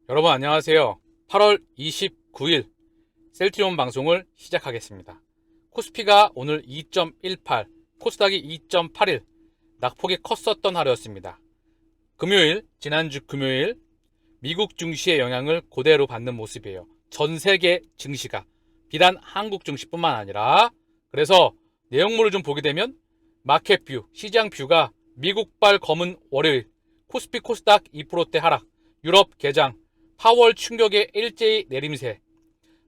여러분 안녕하세요. 8월 29일 셀트리온 방송을 시작하겠습니다. 코스피가 오늘 2.18, 코스닥이 2.81 낙폭이 컸었던 하루였습니다. 지난주 금요일 미국 증시의 영향을 그대로 받는 모습이에요. 전 세계 증시가 비단 한국 증시뿐만 아니라. 그래서 내용물을 좀 보게 되면 마켓 뷰, 시장 뷰가 미국발 검은 월요일, 코스피 코스닥 2%대 하락, 유럽 개장, 파월 충격의 일제히 내림세,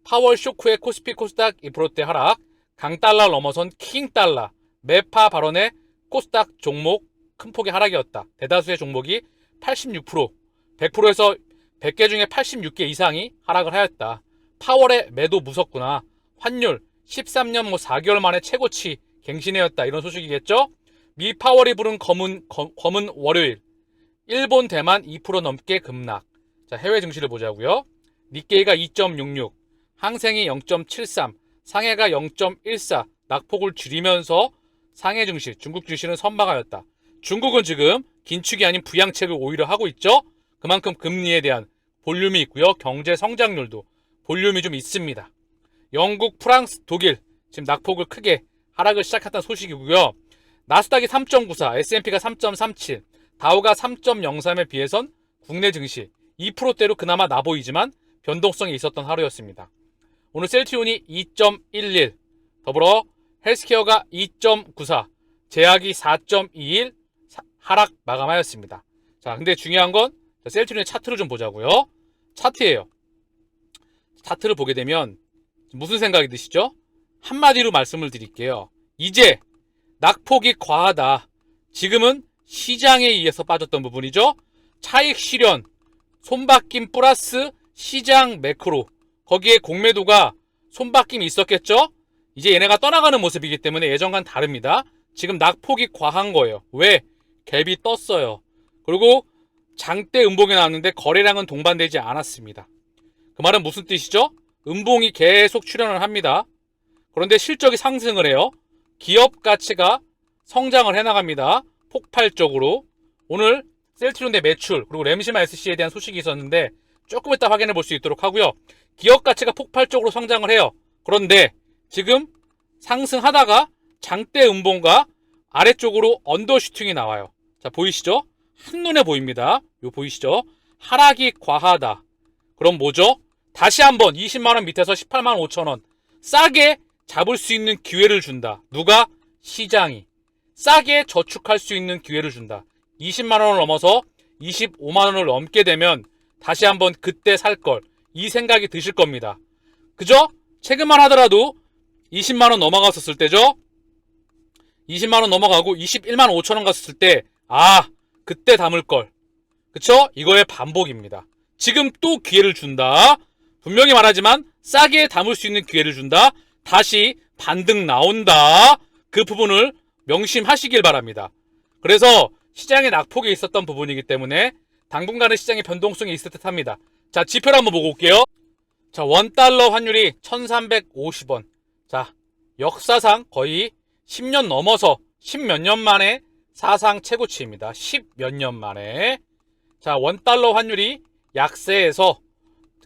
파월 쇼크의 코스피 코스닥 2%대 하락, 강달러 넘어선 킹달러, 매파 발언에 코스닥 종목 큰 폭의 하락이었다. 대다수의 종목이 86%, 100%에서 100개 중에 86개 이상이 하락을 하였다. 파월의 매도 무섭구나. 환율 13년 4개월 만에 최고치 갱신해였다. 이런 소식이겠죠? 미 파월이 부른 검은 월요일, 일본, 대만 2% 넘게 급락. 자, 해외 증시를 보자고요. 니케이가 2.66, 항생이 0.73, 상해가 0.14 낙폭을 줄이면서 상해 증시, 중국 증시는 선방하였다. 중국은 지금 긴축이 아닌 부양책을 오히려 하고 있죠. 그만큼 금리에 대한 볼륨이 있고요. 경제 성장률도 볼륨이 좀 있습니다. 영국, 프랑스, 독일 지금 낙폭을 크게 하락을 시작했다는 소식이고요. 나스닥이 3.94, S&P가 3.37, 다우가 3.03에 비해선 국내 증시 2%대로 그나마 나보이지만 변동성이 있었던 하루였습니다. 오늘 셀트리온이 2.11, 더불어 헬스케어가 2.94, 제약이 4.21 하락 마감하였습니다. 자, 근데 중요한 건 셀트리온의 차트를 좀 보자고요. 차트예요. 차트를 보게 되면 무슨 생각이 드시죠? 한마디로 말씀을 드릴게요. 이제 낙폭이 과하다. 지금은 시장에 의해서 빠졌던 부분이죠. 차익 실현, 손바뀜 플러스 시장 매크로, 거기에 공매도가 손바뀜이 있었겠죠? 이제 얘네가 떠나가는 모습이기 때문에 예전과는 다릅니다. 지금 낙폭이 과한 거예요. 왜? 갭이 떴어요. 그리고 장대 음봉이 나왔는데 거래량은 동반되지 않았습니다. 그 말은 무슨 뜻이죠? 음봉이 계속 출현을 합니다. 그런데 실적이 상승을 해요. 기업 가치가 성장을 해나갑니다. 폭발적으로. 오늘 셀트리온 내 매출 그리고 램시마 SC에 대한 소식이 있었는데 조금 이따 확인해 볼 수 있도록 하고요. 기업 가치가 폭발적으로 성장을 해요. 그런데 지금 상승하다가 장대 음봉과 아래쪽으로 언더슈팅이 나와요. 자, 보이시죠? 한눈에 보입니다. 요 보이시죠? 하락이 과하다. 그럼 뭐죠? 다시 한번 20만원 밑에서 18만 5천원 싸게 잡을 수 있는 기회를 준다. 누가? 시장이. 싸게 저축할 수 있는 기회를 준다. 20만원을 넘어서 25만원을 넘게 되면 다시 한번 그때 살걸, 이 생각이 드실 겁니다. 그죠? 최근만 하더라도 20만원 넘어갔었을 때죠. 20만원 넘어가고 21만 5천원 갔었을 때 그때 담을걸. 그쵸? 이거의 반복입니다. 지금 또 기회를 준다. 분명히 말하지만 싸게 담을 수 있는 기회를 준다. 다시 반등 나온다. 그 부분을 명심하시길 바랍니다. 그래서 시장의 낙폭이 있었던 부분이기 때문에 당분간은 시장의 변동성이 있을 듯 합니다. 자, 지표를 한번 보고 올게요. 자, 원달러 환율이 1350원. 자, 역사상 거의 10년 넘어서 10몇 년 만에 사상 최고치입니다. 10몇 년 만에. 자, 원달러 환율이 약세에서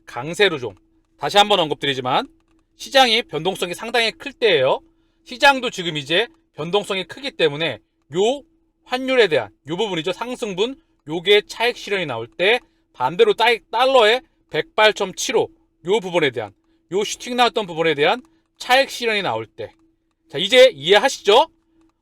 강세로 좀 다시 한번 언급드리지만 시장이 변동성이 상당히 클 때예요. 시장도 지금 이제 변동성이 크기 때문에 요 환율에 대한 요 부분이죠. 상승분, 요게 차익 실현이 나올 때 반대로 달러의 108.75 요 부분에 대한 요 슈팅 나왔던 부분에 대한 차익 실현이 나올 때, 자, 이제 이해하시죠?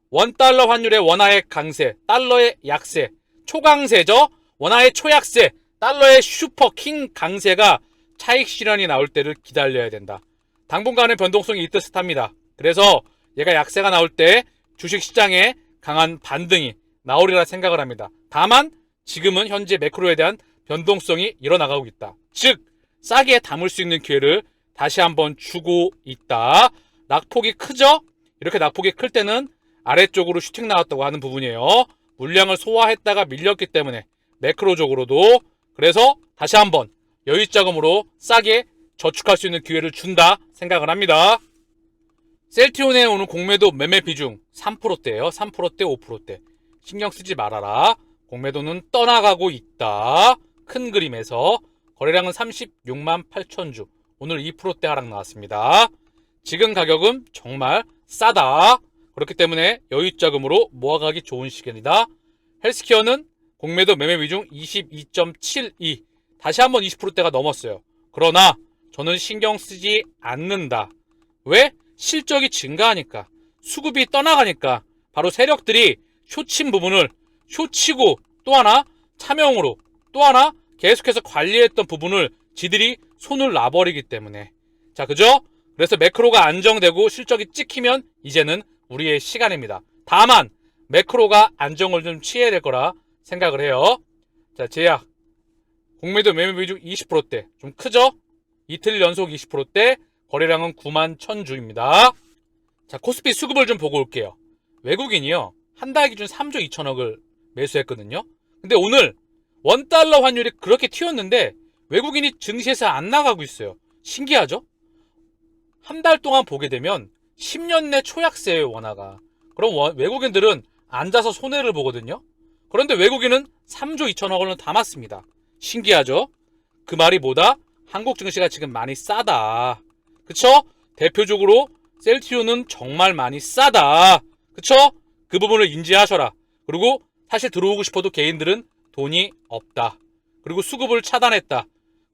원달러 환율의 원화의 강세, 달러의 약세, 초강세죠. 원화의 초약세, 달러의 슈퍼킹 강세가 차익 실현이 나올 때를 기다려야 된다. 당분간의 변동성이 있을 듯합니다. 그래서 얘가 약세가 나올 때 주식시장에 강한 반등이 나오리라 생각을 합니다. 다만 지금은 현재 매크로에 대한 변동성이 일어나가고 있다. 즉 싸게 담을 수 있는 기회를 다시 한번 주고 있다. 낙폭이 크죠? 이렇게 낙폭이 클 때는 아래쪽으로 슈팅 나왔다고 하는 부분이에요. 물량을 소화했다가 밀렸기 때문에 매크로적으로도. 그래서 다시 한번 여유자금으로 싸게 저축할 수 있는 기회를 준다 생각을 합니다. 셀트리온의 오늘 공매도 매매 비중 3%대예요. 3%대, 5%대. 신경 쓰지 말아라. 공매도는 떠나가고 있다. 큰 그림에서 거래량은 36만 8천 주. 오늘 2%대 하락 나왔습니다. 지금 가격은 정말 싸다. 그렇기 때문에 여유자금으로 모아가기 좋은 시기입니다. 헬스케어는 공매도 매매 비중 22.72. 다시 한번 20%대가 넘었어요. 그러나 저는 신경 쓰지 않는다. 왜? 실적이 증가하니까, 수급이 떠나가니까 바로 세력들이 쇼친 부분을 쇼치고 또 하나 차명으로 또 하나 계속해서 관리했던 부분을 지들이 손을 놔버리기 때문에. 자, 그죠? 그래서 매크로가 안정되고 실적이 찍히면 이제는 우리의 시간입니다. 다만 매크로가 안정을 좀 취해야 될 거라 생각을 해요. 자, 제약 공매도 매매 비중 20%대 좀 크죠? 이틀 연속 20%대, 거래량은 9만 1000주입니다. 자, 코스피 수급을 좀 보고 올게요. 외국인이요, 한 달 기준 3조 2천억을 매수했거든요. 근데 오늘 원달러 환율이 그렇게 튀었는데 외국인이 증시에서 안 나가고 있어요. 신기하죠? 한 달 동안 보게 되면 10년 내 초약세예요, 원화가. 그럼 외국인들은 앉아서 손해를 보거든요. 그런데 외국인은 3조 2천억 원을 담았습니다. 신기하죠? 그 말이 뭐다? 한국 증시가 지금 많이 싸다. 그쵸? 대표적으로 셀트리온은 정말 많이 싸다. 그쵸? 그 부분을 인지하셔라. 그리고 사실 들어오고 싶어도 개인들은 돈이 없다. 그리고 수급을 차단했다.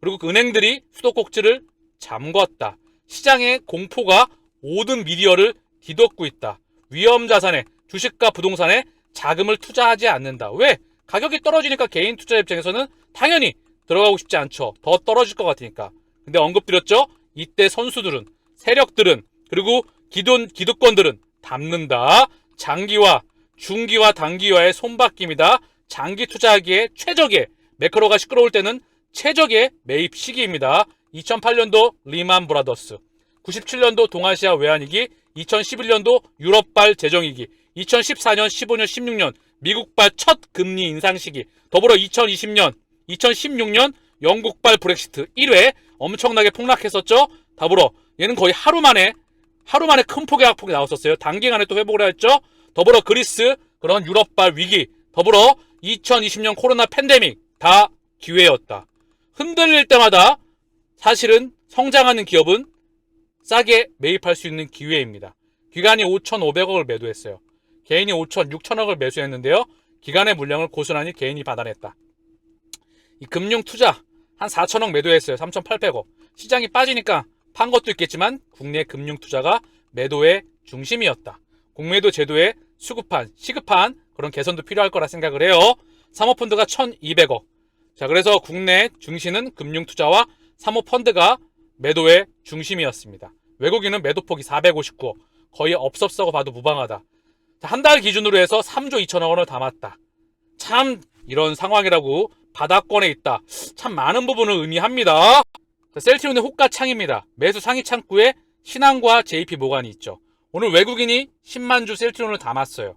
그리고 그 은행들이 수도꼭지를 잠궜다. 시장의 공포가 모든 미디어를 뒤덮고 있다. 위험자산에, 주식과 부동산에 자금을 투자하지 않는다. 왜? 가격이 떨어지니까 개인 투자 입장에서는 당연히 들어가고 싶지 않죠. 더 떨어질 것 같으니까. 근데 언급드렸죠? 이때 선수들은, 세력들은, 그리고 기득권들은 담는다. 장기와 중기와 단기와의 손바뀜이다. 장기 투자하기에 최적의, 매크로가 시끄러울 때는 최적의 매입 시기입니다. 2008년도 리만 브라더스, 97년도 동아시아 외환위기, 2011년도 유럽발 재정위기, 2014년, 15년, 16년 미국발 첫 금리 인상 시기, 더불어 2020년, 2016년 영국발 브렉시트 1회 엄청나게 폭락했었죠. 더불어 얘는 거의 하루 만에 큰 폭의 하락폭이 나왔었어요. 단기간에 또 회복을 했죠. 더불어 그리스 그런 유럽발 위기, 더불어 2020년 코로나 팬데믹 다 기회였다. 흔들릴 때마다 사실은 성장하는 기업은 싸게 매입할 수 있는 기회입니다. 기관이 5,500억을 매도했어요. 개인이 6천억을 매수했는데요. 기관의 물량을 고스란히 개인이 받아냈다. 이 금융투자 한 4천억 매도했어요. 3,800억. 시장이 빠지니까 판 것도 있겠지만 국내 금융투자가 매도의 중심이었다. 공매도 제도의 시급한 그런 개선도 필요할 거라 생각을 해요. 사모펀드가 1,200억. 자, 그래서 국내 중시는 금융투자와 사모펀드가 매도의 중심이었습니다. 외국인은 매도폭이 459억. 거의 없었다고 봐도 무방하다. 한 달 기준으로 해서 3조 2천억 원을 담았다. 참 이런 상황이라고 바닥권에 있다. 참 많은 부분을 의미합니다. 셀트리온의 호가창입니다. 매수 상위 창구에 신한과 JP 모간이 있죠. 오늘 외국인이 10만 주 셀트리온을 담았어요.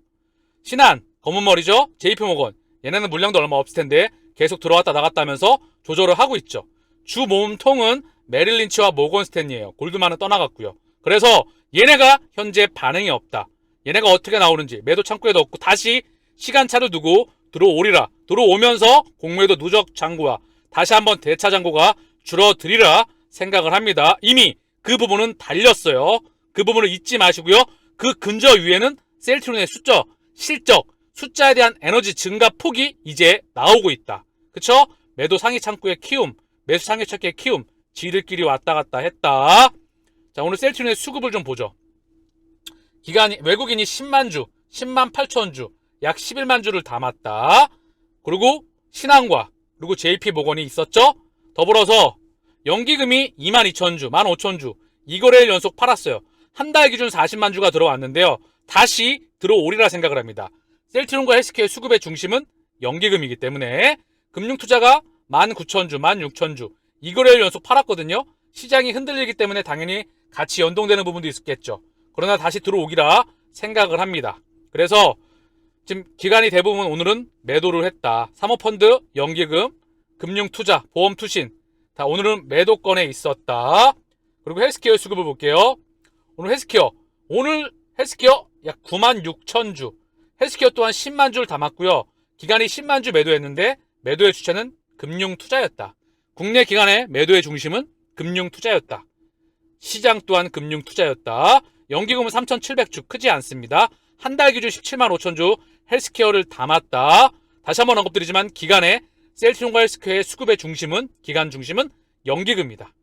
신한, 검은머리죠. JP 모건, 얘네는 물량도 얼마 없을 텐데 계속 들어왔다 나갔다 하면서 조절을 하고 있죠. 주 모음통은 메릴린치와 모건 스탠리예요. 골드만은 떠나갔고요. 그래서 얘네가 현재 반응이 없다. 얘네가 어떻게 나오는지 매도 창구에도 없고 다시 시간차를 두고 들어오리라. 들어오면서 공매도 누적 잔고와 다시 한번 대차 잔고가 줄어들이라 생각을 합니다. 이미 그 부분은 달렸어요. 그 부분을 잊지 마시고요. 그 근저 위에는 셀트리온의 실적, 숫자에 대한 에너지 증가 폭이 이제 나오고 있다. 그쵸? 매도 상위 창구의 키움, 매수 상위 창구의 키움, 지들끼리 왔다 갔다 했다. 자, 오늘 셀트리온의 수급을 좀 보죠. 외국인이 10만 주, 10만 8천 주, 약 11만 주를 담았다. 그리고 신한과 그리고 JP 모건이 있었죠. 더불어서 연기금이 2만 2천 주, 1만 5천 주, 2거래일 연속 팔았어요. 한 달 기준 40만 주가 들어왔는데요. 다시 들어오리라 생각을 합니다. 셀트리온과 헬스케어의 수급의 중심은 연기금이기 때문에 금융투자가 19,000주, 16,000주, 2거래일 연속 팔았거든요. 시장이 흔들리기 때문에 당연히 같이 연동되는 부분도 있었겠죠. 그러나 다시 들어오기라 생각을 합니다. 그래서 지금 기관이 대부분 오늘은 매도를 했다. 사모펀드, 연기금, 금융투자, 보험투신 다 오늘은 매도권에 있었다. 그리고 헬스케어 수급을 볼게요. 오늘 헬스케어 약 9만 6천 주, 헬스케어 또한 10만 주를 담았고요. 기관이 10만 주 매도했는데 매도의 주체는 금융투자였다. 국내 기관의 매도의 중심은 금융투자였다. 시장 또한 금융투자였다. 연기금은 3,700주 크지 않습니다. 한 달 기준 17만 5천주 헬스케어를 담았다. 다시 한번 언급드리지만 기간의 셀트리온과 헬스케어의 수급의 중심은 기간 중심은 연기금입니다.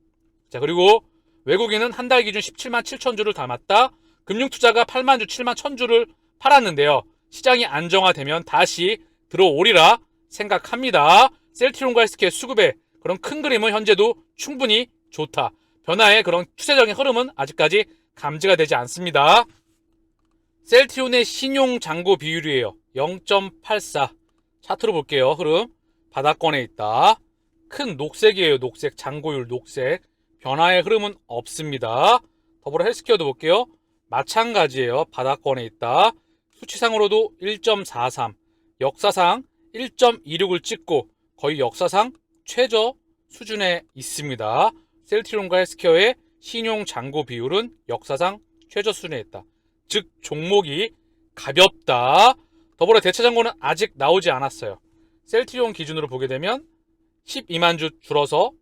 자, 그리고 외국인은 한 달 기준 17만 7천주를 담았다. 금융투자가 8만 주 7만 1천주를 팔았는데요. 시장이 안정화되면 다시 들어오리라 생각합니다. 셀트리온과 헬스케어 수급의 그런 큰 그림은 현재도 충분히 좋다. 변화의 그런 추세적인 흐름은 아직까지 감지가 되지 않습니다. 셀트리온의 신용잔고 비율이에요. 0.84. 차트로 볼게요. 흐름. 바닥권에 있다. 큰 녹색이에요. 녹색. 잔고율 녹색. 변화의 흐름은 없습니다. 더불어 헬스케어도 볼게요. 마찬가지예요. 바닥권에 있다. 수치상으로도 1.43. 역사상 1.26을 찍고 거의 역사상 최저 수준에 있습니다. 셀트리온과 헬스케어의 신용잔고 비율은 역사상 최저 수준에 있다. 즉 종목이 가볍다. 더불어 대차잔고는 아직 나오지 않았어요. 셀트리온 기준으로 보게 되면 12만 주 줄어서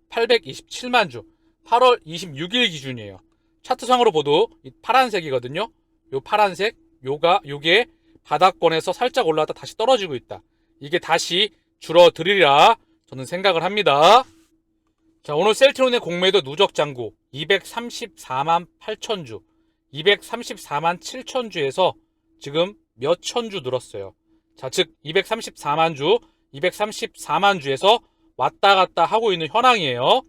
827만 주 8월 26일 기준이에요. 차트상으로 봐도 이 파란색이거든요. 요 파란색 요게 바닥권에서 살짝 올라왔다 다시 떨어지고 있다. 이게 다시 줄어들으리라 저는 생각을 합니다. 자, 오늘 셀트리온의 공매도 누적 잔고 234만 8천주 234만 7천주에서 지금 몇 천주 늘었어요. 자, 즉 234만 주 234만 주에서 왔다 갔다 하고 있는 현황이에요.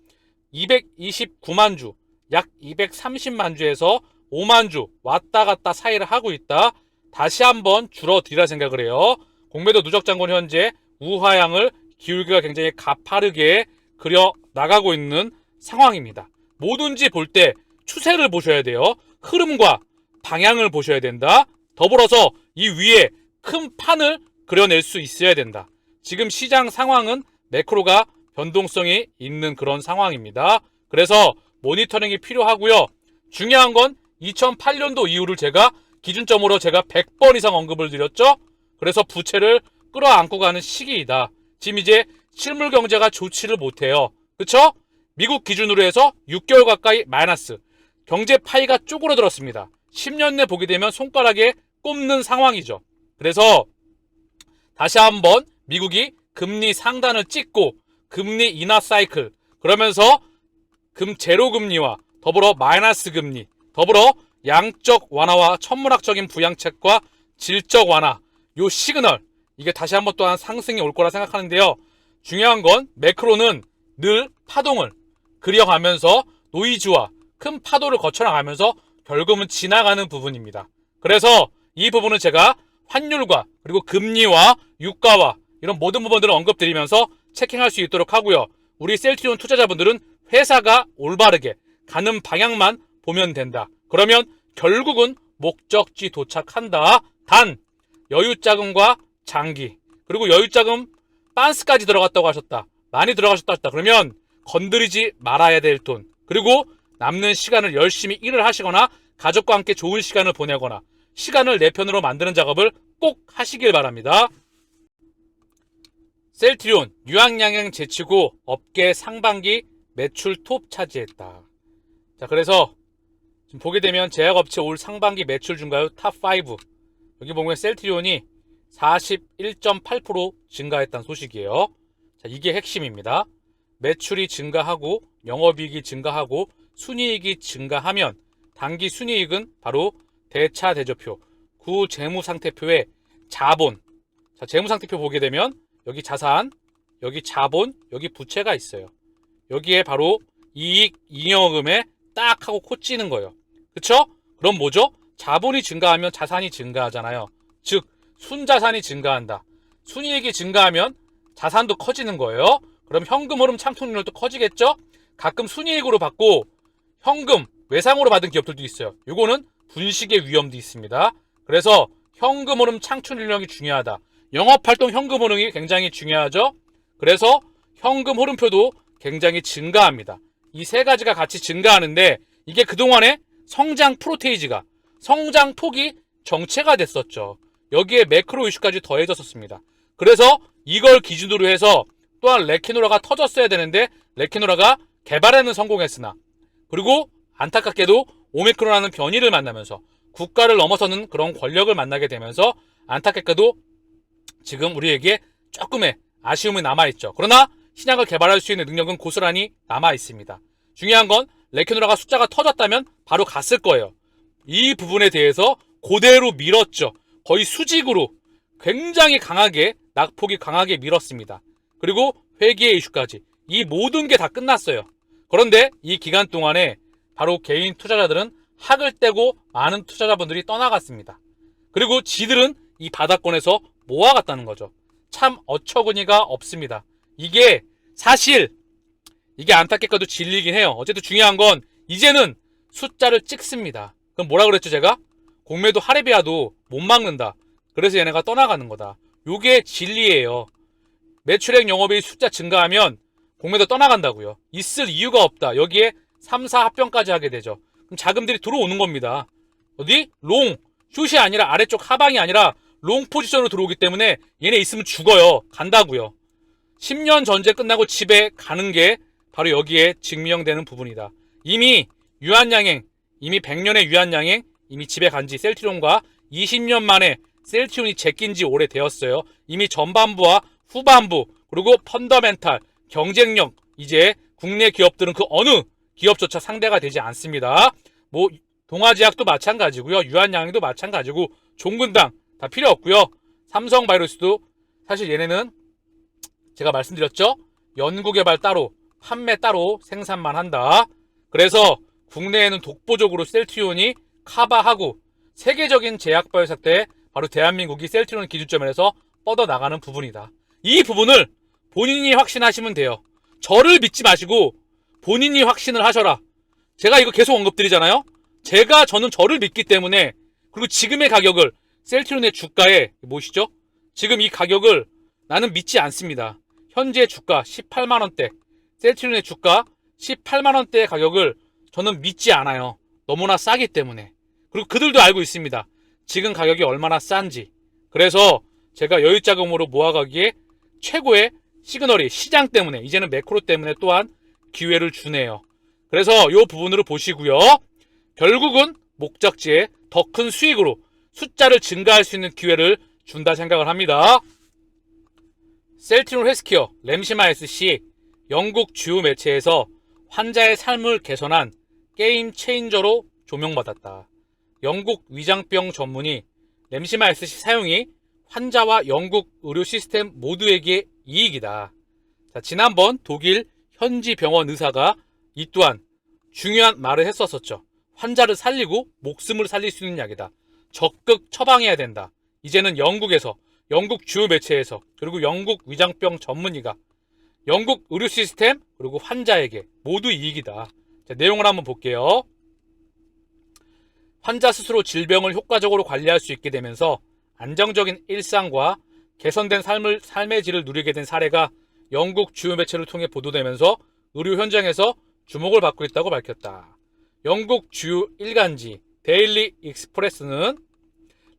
229만 주 약 230만 주에서 5만 주 왔다 갔다 사이를 하고 있다. 다시 한번 줄어들이라 생각을 해요. 공매도 누적 잔고는 현재 우하향을 기울기가 굉장히 가파르게 그려 나가고 있는 상황입니다. 뭐든지 볼 때 추세를 보셔야 돼요. 흐름과 방향을 보셔야 된다. 더불어서 이 위에 큰 판을 그려낼 수 있어야 된다. 지금 시장 상황은 매크로가 변동성이 있는 그런 상황입니다. 그래서 모니터링이 필요하고요. 중요한 건 2008년도 이후를 제가 기준점으로 제가 100번 이상 언급을 드렸죠. 그래서 부채를 끌어안고 가는 시기이다. 지금 이제 실물 경제가 좋지를 못해요. 그쵸? 미국 기준으로 해서 6개월 가까이 마이너스. 경제 파이가 쪼그러들었습니다. 10년 내 보게 되면 손가락에 꼽는 상황이죠. 그래서 다시 한번 미국이 금리 상단을 찍고 금리 인하 사이클 그러면서 제로 금리와 더불어 마이너스 금리 더불어 양적 완화와 천문학적인 부양책과 질적 완화 요 시그널 이게 다시 한번 또한 상승이 올 거라 생각하는데요. 중요한 건 매크로는 늘 파동을 그려가면서 노이즈와 큰 파도를 거쳐나가면서 결국은 지나가는 부분입니다. 그래서 이 부분은 제가 환율과 그리고 금리와 유가와 이런 모든 부분들을 언급드리면서 체킹할 수 있도록 하고요. 우리 셀트리온 투자자분들은 회사가 올바르게 가는 방향만 보면 된다. 그러면 결국은 목적지 도착한다. 단 여유자금과 장기 그리고 여유자금 빤스까지 들어갔다고 하셨다. 많이 들어가셨다 하셨다. 그러면 건드리지 말아야 될 돈 그리고 남는 시간을 열심히 일을 하시거나 가족과 함께 좋은 시간을 보내거나 시간을 내 편으로 만드는 작업을 꼭 하시길 바랍니다. 셀트리온 유황양양 제치고 업계 상반기 매출 톱 차지했다. 자, 그래서 지금 보게 되면 제약업체 올 상반기 매출 증가율 탑5 여기 보면 셀트리온이 41.8% 증가했다는 소식이에요. 자, 이게 핵심입니다. 매출이 증가하고 영업이익이 증가하고 순이익이 증가하면 단기 순이익은 바로 대차대조표 구재무상태표의 자본. 자, 재무상태표 보게 되면 여기 자산, 여기 자본, 여기 부채가 있어요. 여기에 바로 이익, 잉여금에 딱 하고 코 찌는 거예요. 그쵸? 그럼 뭐죠? 자본이 증가하면 자산이 증가하잖아요. 즉 순자산이 증가한다. 순이익이 증가하면 자산도 커지는 거예요. 그럼 현금 흐름 창출률도 커지겠죠? 가끔 순이익으로 받고 현금 외상으로 받은 기업들도 있어요. 요거는 분식의 위험도 있습니다. 그래서 현금 흐름 창출률이 중요하다. 영업활동 현금 흐름이 굉장히 중요하죠. 그래서 현금 흐름표도 굉장히 증가합니다. 이 세 가지가 같이 증가하는데 이게 그동안에 성장 프로테이지가 성장 폭이 정체가 됐었죠. 여기에 매크로 이슈까지 더해졌었습니다. 그래서 이걸 기준으로 해서 또한 레키노라가 터졌어야 되는데 레케노라가 개발에는 성공했으나, 그리고 안타깝게도 오미크론이라는 변이를 만나면서 국가를 넘어서는 그런 권력을 만나게 되면서 안타깝게도 지금 우리에게 조금의 아쉬움이 남아있죠. 그러나 신약을 개발할 수 있는 능력은 고스란히 남아있습니다. 중요한 건 레케노라가 숫자가 터졌다면 바로 갔을 거예요. 이 부분에 대해서 그대로 밀었죠. 거의 수직으로 굉장히 강하게, 낙폭이 강하게 밀었습니다. 그리고 회계의 이슈까지 이 모든 게 다 끝났어요. 그런데 이 기간 동안에 바로 개인 투자자들은 학을 떼고 많은 투자자분들이 떠나갔습니다. 그리고 지들은 이 바닥권에서 모아갔다는 거죠. 참 어처구니가 없습니다. 이게 사실 이게 안타깝게도 진리긴 해요. 어쨌든 중요한 건 이제는 숫자를 찍습니다. 그럼 뭐라 그랬죠 제가? 공매도 하레비아도 못 막는다. 그래서 얘네가 떠나가는 거다. 요게 진리예요. 매출액 영업이익 숫자 증가하면 공매도 떠나간다고요. 있을 이유가 없다. 여기에 3, 4 합병까지 하게 되죠. 그럼 자금들이 들어오는 겁니다. 어디? 롱. 숏이 아니라 아래쪽 하방이 아니라 롱 포지션으로 들어오기 때문에 얘네 있으면 죽어요. 간다고요. 10년 전제 끝나고 집에 가는 게 바로 여기에 증명되는 부분이다. 이미 유한양행, 이미 100년의 유한양행, 이미 집에 간지 셀트리온과 20년 만에 셀트리온이 제낀 지 오래되었어요. 이미 전반부와 후반부, 그리고 펀더멘탈, 경쟁력, 이제 국내 기업들은 그 어느 기업조차 상대가 되지 않습니다. 뭐 동아제약도 마찬가지고요. 유한양행도 마찬가지고 종근당 다 필요 없고요. 삼성바이오로스도 사실 얘네는 제가 말씀드렸죠. 연구개발 따로, 판매 따로 생산만 한다. 그래서 국내에는 독보적으로 셀트리온이 커버하고 세계적인 제약바이오사 때 바로 대한민국이 셀트리온 기준점에서 뻗어나가는 부분이다. 이 부분을 본인이 확신하시면 돼요. 저를 믿지 마시고 본인이 확신을 하셔라. 제가 이거 계속 언급드리잖아요. 저는 저를 믿기 때문에, 그리고 지금의 가격을 셀트리온의 주가에 보시죠. 지금 이 가격을 나는 믿지 않습니다. 현재 주가 18만원대, 셀트리온의 주가 18만원대의 가격을 저는 믿지 않아요. 너무나 싸기 때문에. 그리고 그들도 알고 있습니다. 지금 가격이 얼마나 싼지. 그래서 제가 여유자금으로 모아가기에 최고의 시그널이 시장 때문에, 이제는 매크로 때문에 또한 기회를 주네요. 그래서 이 부분으로 보시고요. 결국은 목적지에 더 큰 수익으로 숫자를 증가할 수 있는 기회를 준다 생각을 합니다. 셀트리온 헬스케어 램시마 SC 영국 주요 매체에서 환자의 삶을 개선한 게임 체인저로 조명받았다. 영국 위장병 전문의 램시마 SC 사용이 환자와 영국 의료 시스템 모두에게 이익이다. 자, 지난번 독일 현지 병원 의사가 이 또한 중요한 말을 했었었죠. 환자를 살리고 목숨을 살릴 수 있는 약이다. 적극 처방해야 된다. 이제는 영국에서, 영국 주요 매체에서, 그리고 영국 위장병 전문의가 영국 의료 시스템 그리고 환자에게 모두 이익이다. 자, 내용을 한번 볼게요. 환자 스스로 질병을 효과적으로 관리할 수 있게 되면서 안정적인 일상과 개선된 삶의 질을 누리게 된 사례가 영국 주요 매체를 통해 보도되면서 의료 현장에서 주목을 받고 있다고 밝혔다. 영국 주요 일간지 데일리 익스프레스는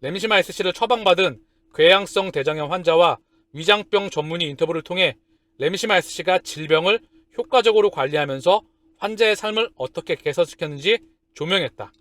램시마 SC를 처방받은 궤양성 대장염 환자와 위장병 전문의 인터뷰를 통해 램시마 SC가 질병을 효과적으로 관리하면서 환자의 삶을 어떻게 개선시켰는지 조명했다.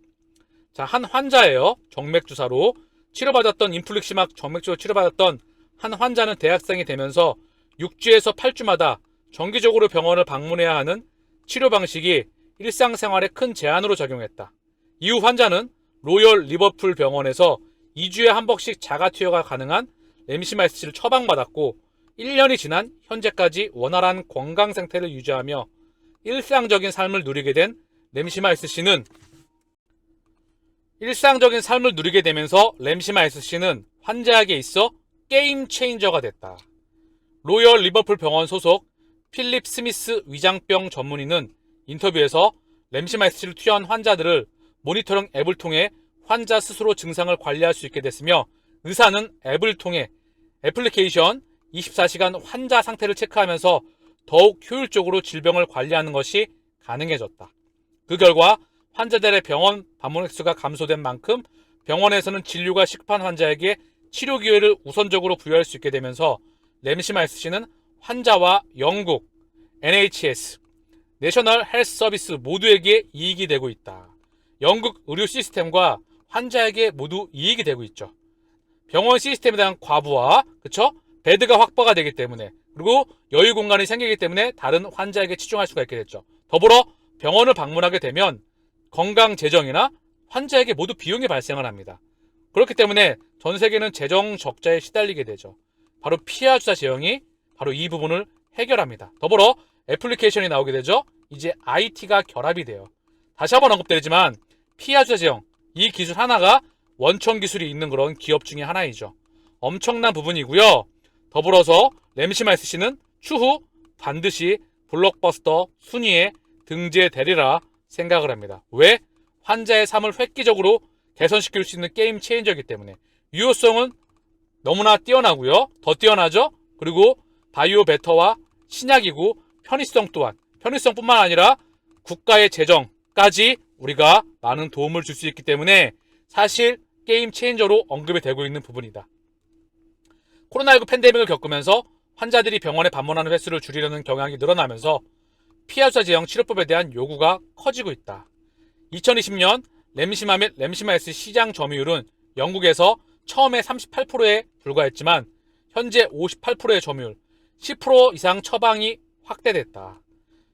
자, 한 환자예요. 정맥주사로 치료받았던 인플릭시막 정맥주로 치료받았던 한 환자는 대학생이 되면서 6주에서 8주마다 정기적으로 병원을 방문해야 하는 치료 방식이 일상생활에 큰 제한으로 작용했다. 이후 환자는 로열 리버풀 병원에서 2주에 한 번씩 자가 투여가 가능한 램시마 SC를 처방받았고 1년이 지난 현재까지 원활한 건강 상태를 유지하며 일상적인 삶을 누리게 된 램시마 SC는 환자에게 있어 게임 체인저가 됐다. 로열 리버풀 병원 소속 필립 스미스 위장병 전문의는 인터뷰에서 램시마 SC를 투여한 환자들을 모니터링 앱을 통해 환자 스스로 증상을 관리할 수 있게 됐으며 의사는 앱을 통해 애플리케이션 24시간 환자 상태를 체크하면서 더욱 효율적으로 질병을 관리하는 것이 가능해졌다. 그 결과 환자들의 병원 방문 횟수가 감소된 만큼 병원에서는 진료가 시급한 환자에게 치료 기회를 우선적으로 부여할 수 있게 되면서 램시마 SC는 환자와 영국, NHS, 내셔널 헬스 서비스 모두에게 이익이 되고 있다. 영국 의료 시스템과 환자에게 모두 이익이 되고 있죠. 병원 시스템에 대한 과부하, 그쵸? 베드가 확보가 되기 때문에, 그리고 여유 공간이 생기기 때문에 다른 환자에게 치중할 수가 있게 됐죠. 더불어 병원을 방문하게 되면 건강 재정이나 환자에게 모두 비용이 발생을 합니다. 그렇기 때문에 전 세계는 재정 적자에 시달리게 되죠. 바로 피하 주사 제형이 바로 이 부분을 해결합니다. 더불어 애플리케이션이 나오게 되죠. 이제 IT가 결합이 돼요. 다시 한번 언급드리지만 피하 주사 제형, 이 기술 하나가 원천 기술이 있는 그런 기업 중에 하나이죠. 엄청난 부분이고요. 더불어서 램시마이스씨는 추후 반드시 블록버스터 순위에 등재되리라 생각을 합니다. 왜? 환자의 삶을 획기적으로 개선시킬 수 있는 게임 체인저이기 때문에. 유효성은 너무나 뛰어나고요. 더 뛰어나죠? 그리고 바이오 베터와 신약이고 편의성 또한, 편의성뿐만 아니라 국가의 재정까지 우리가 많은 도움을 줄 수 있기 때문에 사실 게임 체인저로 언급이 되고 있는 부분이다. 코로나19 팬데믹을 겪으면서 환자들이 병원에 방문하는 횟수를 줄이려는 경향이 늘어나면서 피하주사 제형 치료법에 대한 요구가 커지고 있다. 2020년 램시마 및 램시마S 시장 점유율은 영국에서 처음에 38%에 불과했지만 현재 58%의 점유율, 10% 이상 처방이 확대됐다.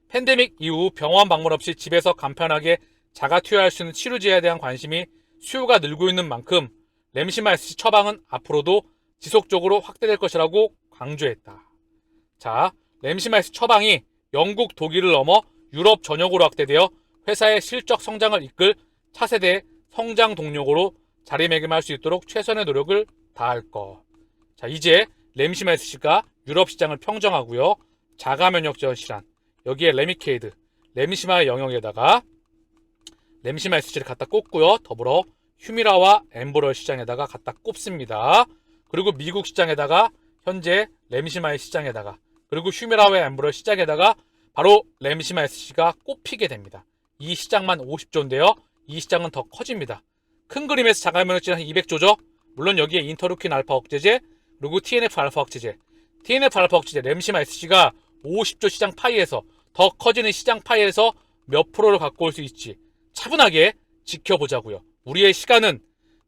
팬데믹 이후 병원 방문 없이 집에서 간편하게 자가 투여할 수 있는 치료제에 대한 관심이 수요가 늘고 있는 만큼 램시마S 처방은 앞으로도 지속적으로 확대될 것이라고 강조했다. 자, 램시마스 처방이 영국, 독일을 넘어 유럽 전역으로 확대되어 회사의 실적 성장을 이끌 차세대 성장 동력으로 자리매김할 수 있도록 최선의 노력을 다할 것. 자, 이제 램시마스가 유럽 시장을 평정하고요. 자가면역전 질환, 여기에 레미케이드, 램시마의 영역에다가 램시마스를 갖다 꽂고요. 더불어 휴미라와 엠보럴 시장에다가 갖다 꼽습니다. 그리고 미국 시장에다가 현재 램시마의 시장에다가 그리고 휴미라와 엠브럴 시장에다가 바로 램시마SC가 꼽히게 됩니다. 이 시장만 50조인데요. 이 시장은 더 커집니다. 큰 그림에서 자가면역질환 200조죠. 물론 여기에 인터루킨 알파 억제제 그리고 TNF 알파 억제제, TNF 알파 억제제 램시마SC가 50조 시장 파이에서 더 커지는 시장 파이에서 몇 프로를 갖고 올 수 있지 차분하게 지켜보자고요. 우리의 시간은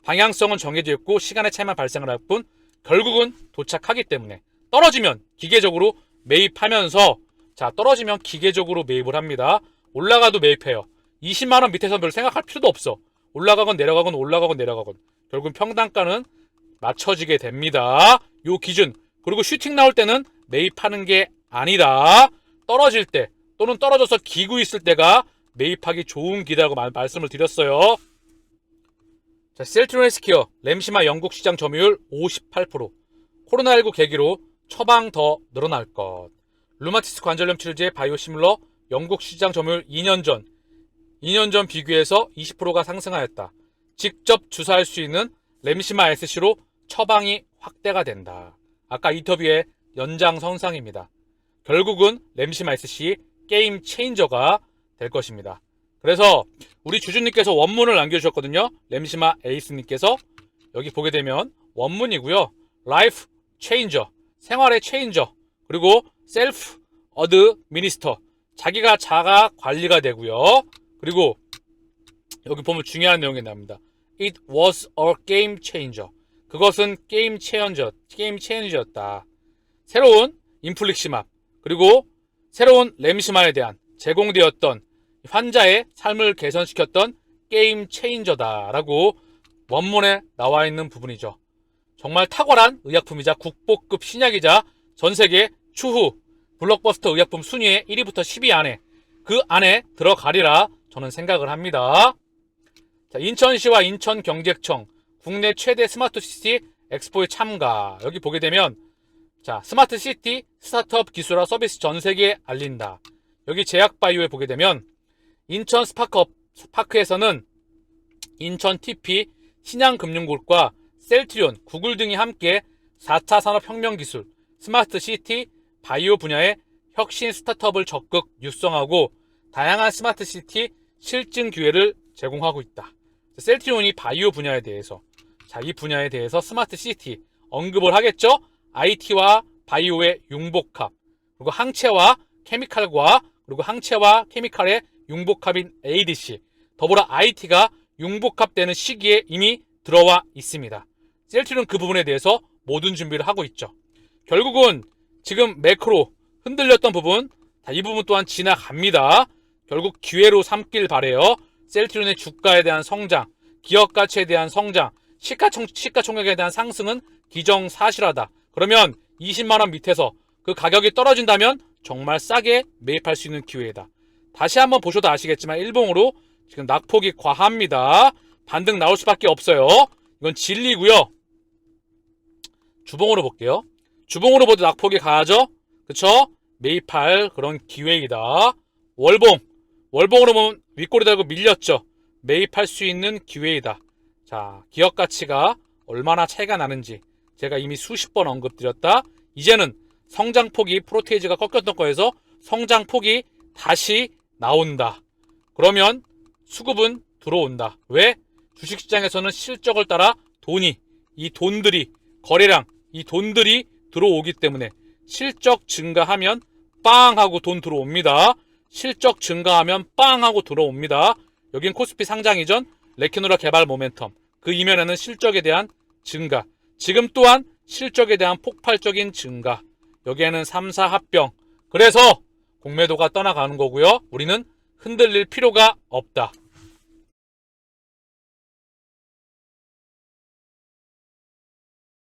방향성은 정해져 있고 시간의 차이만 발생을 할 뿐 결국은 도착하기 때문에 떨어지면 기계적으로 매입하면서 자 떨어지면 기계적으로 매입을 합니다. 올라가도 매입해요. 20만원 밑에서 별 생각할 필요도 없어. 올라가건 내려가건 올라가건 내려가건 결국은 평단가는 맞춰지게 됩니다. 요 기준. 그리고 슈팅 나올 때는 매입하는 게 아니다. 떨어질 때 또는 떨어져서 기고 있을 때가 매입하기 좋은 기다라고 말씀을 드렸어요. 자, 셀트리온 헬스케어 램시마 영국 시장 점유율 58%. 코로나19 계기로 처방 더 늘어날 것. 루마티스 관절염 치료제 바이오시밀러 영국 시장 점유율 2년 전 비교해서 20%가 상승하였다. 직접 주사할 수 있는 램시마 SC로 처방이 확대가 된다. 아까 인터뷰의 연장선상입니다. 결국은 램시마 SC 게임 체인저가 될 것입니다. 그래서 우리 주주님께서 원문을 남겨주셨거든요. 램시마 에이스님께서 여기 보게 되면 원문이고요. 라이프 체인저, 생활의 체인저, 그리고 셀프 어드 미니스터, 자기가 자가 관리가 되고요. 그리고 여기 보면 중요한 내용이 나옵니다. It was a game changer. 그것은 게임 체인저였다. 새로운 인플릭시맙 그리고 새로운 램시마에 대한 제공되었던 환자의 삶을 개선시켰던 게임 체인저다라고 원문에 나와 있는 부분이죠. 정말 탁월한 의약품이자 국보급 신약이자 전세계 추후 블록버스터 의약품 순위에 1위부터 10위 안에 그 안에 들어가리라 저는 생각을 합니다. 자, 인천시와 인천경제청 국내 최대 스마트시티 엑스포에 참가. 여기 보게 되면 자 스마트시티 스타트업 기술화 서비스 전세계에 알린다. 여기 제약바이오에 보게 되면 인천 스파크에서는 인천 TP, 신양금융그룹과 셀트리온, 구글 등이 함께 4차 산업혁명 기술, 스마트시티, 바이오 분야의 혁신 스타트업을 적극 육성하고 다양한 스마트시티 실증 기회를 제공하고 있다. 셀트리온이 바이오 분야에 대해서 자, 이 분야에 대해서 스마트시티 언급을 하겠죠? IT와 바이오의 융복합, 그리고 항체와 케미칼과 그리고 항체와 케미칼의 융복합인 ADC, 더불어 IT가 융복합되는 시기에 이미 들어와 있습니다. 셀트리온은 그 부분에 대해서 모든 준비를 하고 있죠. 결국은 지금 매크로 흔들렸던 부분, 이 부분 또한 지나갑니다. 결국 기회로 삼길 바래요. 셀트리온의 주가에 대한 성장, 기업 가치에 대한 성장, 시가총액에 대한 상승은 기정사실하다. 그러면 20만원 밑에서 그 가격이 떨어진다면 정말 싸게 매입할 수 있는 기회이다. 다시 한번 보셔도 아시겠지만 일봉으로 지금 낙폭이 과합니다. 반등 나올 수밖에 없어요. 이건 진리고요. 주봉으로 볼게요. 주봉으로 보도 낙폭이 가하죠. 그쵸? 매입할 그런 기회이다. 월봉으로 보면 윗꼬리 달고 밀렸죠. 매입할 수 있는 기회이다. 자, 기업 가치가 얼마나 차이가 나는지 제가 이미 수십 번 언급드렸다. 이제는 성장폭이 프로테이즈가 꺾였던 거에서 성장폭이 다시 나온다. 그러면 수급은 들어온다. 왜? 주식시장에서는 실적을 따라 이 돈들이, 거래량, 이 돈들이 들어오기 때문에 실적 증가하면 빵 하고 돈 들어옵니다. 실적 증가하면 빵 하고 들어옵니다. 여긴 코스피 상장 이전 레키노라 개발 모멘텀, 그 이면에는 실적에 대한 증가, 지금 또한 실적에 대한 폭발적인 증가, 여기에는 3사 합병, 그래서 공매도가 떠나가는 거고요. 우리는 흔들릴 필요가 없다.